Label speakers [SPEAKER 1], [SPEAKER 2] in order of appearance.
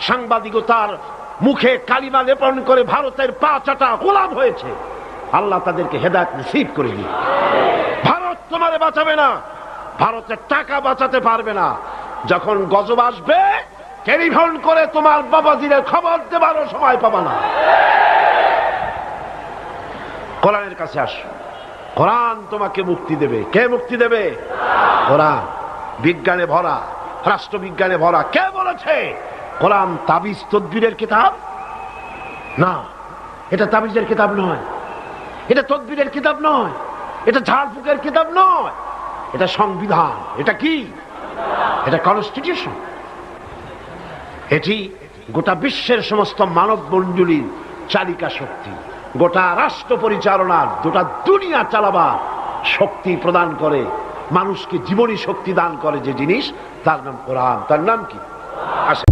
[SPEAKER 1] সাংবাদিকতার মুখে কালিমা লেপন করে ভারতের পা চাটা গোলাম হয়েছে, আল্লাহ তাদেরকে হেদায়েত নসিব করে দিন। ভারত তোমারে বাঁচাবে না, ভারতের টাকা বাঁচাতে পারবে না। যখন গজব আসবে টেলিফোন করে তোমার বাবাজিরে খবর দেবারও সময় পাবা না। কোরআনের কাছে আসো, কোরআন তোমাকে মুক্তি দেবে। কে মুক্তি দেবে? কোরআন। বিজ্ঞানে ভরা, রাষ্ট্রবিজ্ঞানে ভরা। কে বলেছে কোরআন তাবিজ তদবিরের কিতাব? না, এটা তাবিজের কিতাব নয়, এটা তদবিরের কিতাব নয়, এটা ঝাড়ফুঁকের কিতাব নয়, এটা সংবিধান। এটা কি? এটা কনস্টিটিউশন। এটি গোটা বিশ্বের সমস্ত মানব মণ্ডলীর চালিকা শক্তি, গোটা রাষ্ট্র পরিচালনার, গোটা দুনিয়া চালাবার শক্তি প্রদান করে, মানুষকে জীবনী শক্তি দান করে যে জিনিস, তার নাম কোরআন। তার নাম কি? আসে